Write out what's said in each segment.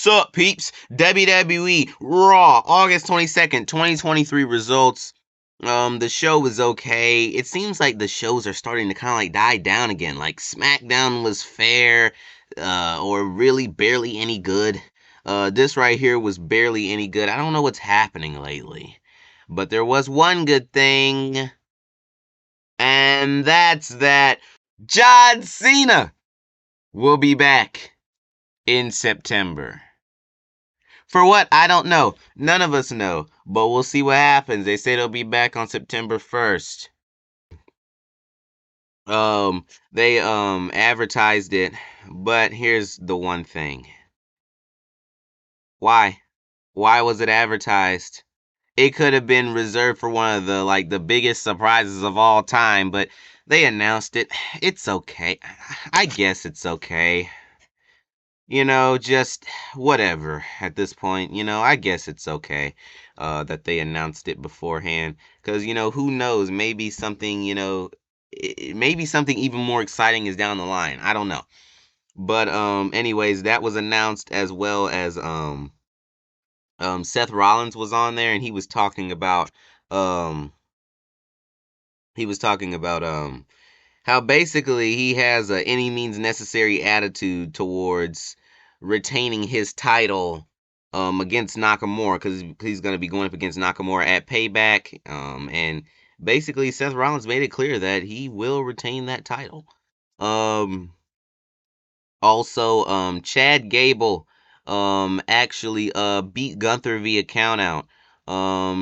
What's up, peeps? WWE Raw, August 22nd, 2023 results. The show was okay. It seems like the shows are starting to kind of like die down again. Like SmackDown was fair, or really barely any good. This right here was barely any good. I don't know what's happening lately. But there was one good thing, and that's that John Cena will be back in September. For what? I don't know. None of us know. But we'll see what happens. They say they'll be back on September 1st. They advertised it, but here's the one thing. Why? Why was it advertised? It could have been reserved for one of the biggest surprises of all time, but they announced it. It's okay. I guess it's okay. Just whatever at this point. I guess it's okay that they announced it beforehand. Because, who knows? Maybe something, maybe something even more exciting is down the line. I don't know. But, anyways, that was announced as well as, Seth Rollins was on there and um, he was talking about, how basically he has a any means necessary attitude towards retaining his title against Nakamura because he's going to be going up against Nakamura at Payback. And basically Seth Rollins made it clear that he will retain that title. Um, Also, Chad Gable actually beat Gunther via countout.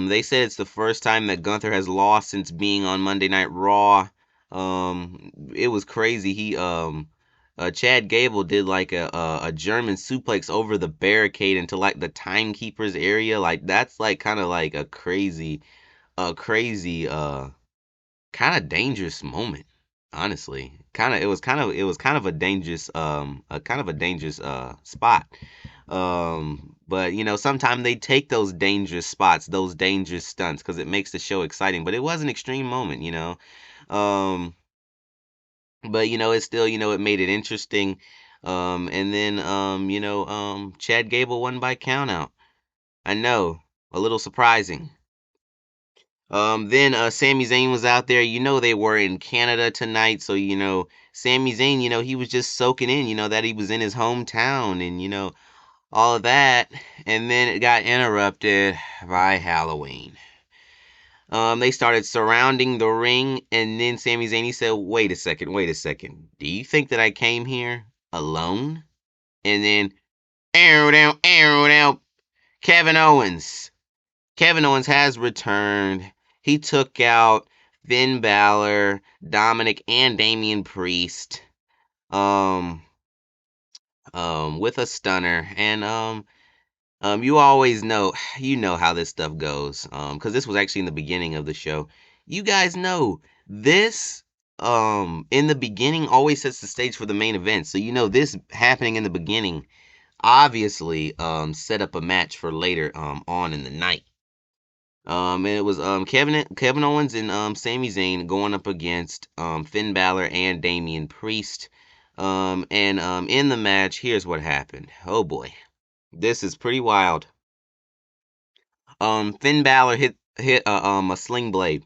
They said it's the first time that Gunther has lost since being on Monday Night Raw. It was crazy. Chad Gable did like a German suplex over the barricade into like the timekeeper's area. Like that's like kind of like a crazy kind of dangerous moment, honestly. It was kind of a dangerous spot. But sometimes they take those dangerous spots, those dangerous stunts cuz it makes the show exciting, but it was an extreme moment. Um but it still, it made it interesting. And then Chad Gable won by countout. I know, a little surprising. Then Sami Zayn was out there. They were in Canada tonight, so Sami Zayn, he was just soaking in, that he was in his hometown and all of that. And then it got interrupted by Halloween. They started surrounding the ring, and then Sami Zayn, he said, "Wait a second, wait a second. Do you think that I came here alone?" And then arrow down, Kevin Owens. Kevin Owens has returned. He took out Finn Balor, Dominic, and Damian Priest, um, with a stunner. And you always know, you know how this stuff goes. Because this was actually in the beginning of the show. You guys know this. In the beginning, always sets the stage for the main event. So this happening in the beginning, obviously, set up a match for later, on in the night. And it was Kevin Owens and Sami Zayn going up against Finn Balor and Damian Priest. And in the match, here's what happened. Oh boy, this is pretty wild. Finn Balor hit a sling blade.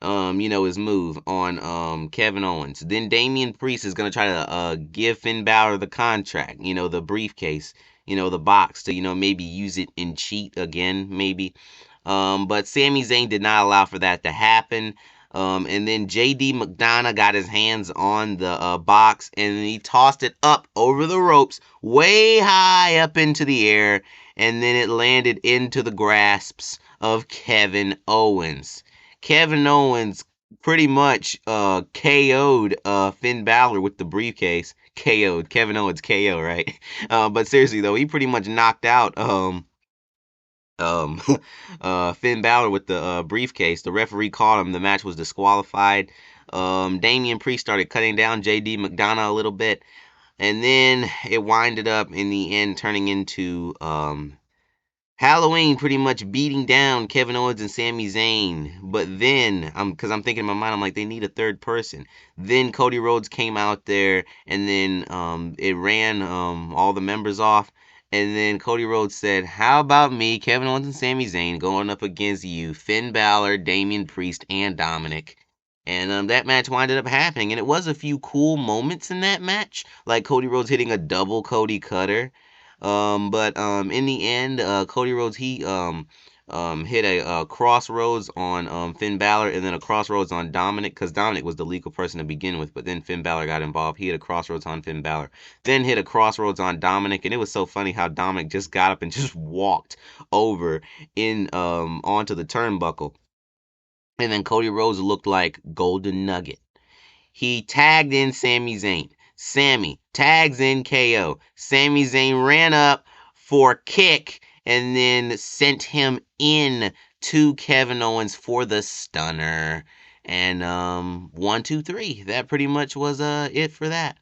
His move on Kevin Owens. Then Damian Priest is gonna try to give Finn Balor the contract. The briefcase. The box to maybe use it and cheat again maybe. But Sami Zayn did not allow for that to happen. And then JD McDonough got his hands on the box and he tossed it up over the ropes, way high up into the air, and then it landed into the grasps of Kevin Owens. Kevin Owens pretty much KO'd Finn Balor with the briefcase. KO'd. Kevin Owens KO, right? But seriously though, he pretty much knocked out um Finn Balor with the briefcase. The referee called him. The match was disqualified. Damian Priest started cutting down JD McDonough a little bit, and then it winded up in the end turning into Halloween pretty much beating down Kevin Owens and Sami Zayn. But then, because I'm thinking in my mind, I'm like, they need a third person. Then Cody Rhodes came out there, and then it ran all the members off. And then Cody Rhodes said, "How about me, Kevin Owens and Sami Zayn going up against you, Finn Balor, Damian Priest, and Dominic?" And that match winded up happening, and it was a few cool moments in that match, like Cody Rhodes hitting a double Cody Cutter. But in the end, Cody Rhodes hit a crossroads on Finn Balor, and then a crossroads on Dominic, because Dominic was the legal person to begin with, but then Finn Balor got involved. He hit a crossroads on Finn Balor, then hit a crossroads on Dominic, and it was so funny how Dominic just got up and just walked over in onto the turnbuckle. And then Cody Rhodes looked like Golden Nugget. He tagged in Sami Zayn. Sami tags in KO. Sami Zayn ran up for a kick and then sent him in to Kevin Owens for the stunner. And 1, 2, 3. That pretty much was it for that.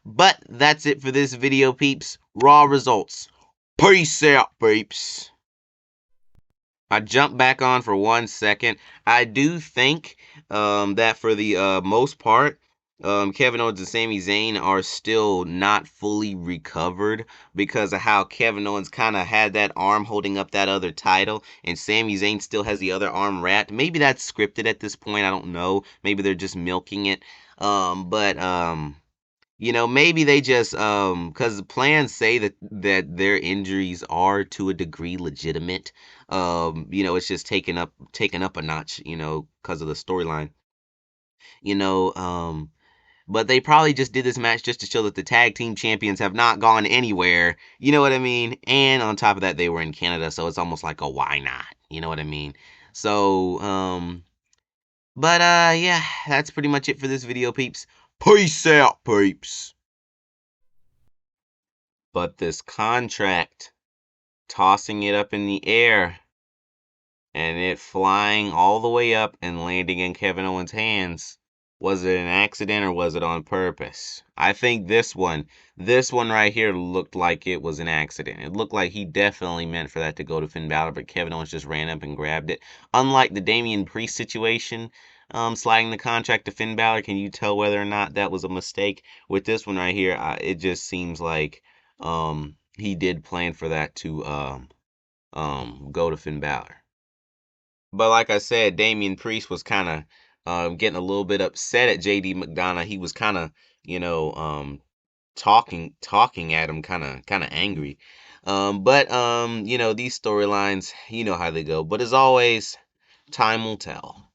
But that's it for this video, peeps. Raw results. Peace out, peeps. I jumped back on for 1 second. I do think that for the most part, Kevin Owens and Sami Zayn are still not fully recovered because of how Kevin Owens kind of had that arm holding up that other title, and Sami Zayn still has the other arm wrapped. Maybe that's scripted at this point. I don't know. Maybe they're just milking it. But maybe they just because plans say that their injuries are to a degree legitimate. It's just taken up a notch, because of the storyline. You know, but they probably just did this match just to show that the tag team champions have not gone anywhere. You know what I mean? And on top of that, they were in Canada, so it's almost like a why not? You know what I mean? So, yeah, that's pretty much it for this video, peeps. Peace out, peeps. But this contract, tossing it up in the air and it flying all the way up and landing in Kevin Owens' hands, was it an accident or was it on purpose? I think this one right here looked like it was an accident. It looked like he definitely meant for that to go to Finn Balor, but Kevin Owens just ran up and grabbed it. Unlike the Damian Priest situation, sliding the contract to Finn Balor, can you tell whether or not that was a mistake? With this one right here, it just seems like he did plan for that to go to Finn Balor. But like I said, Damian Priest was kind of getting a little bit upset at JD McDonough. He was kind of, talking at him, kind of angry. But these storylines, you know how they go. But as always, time will tell.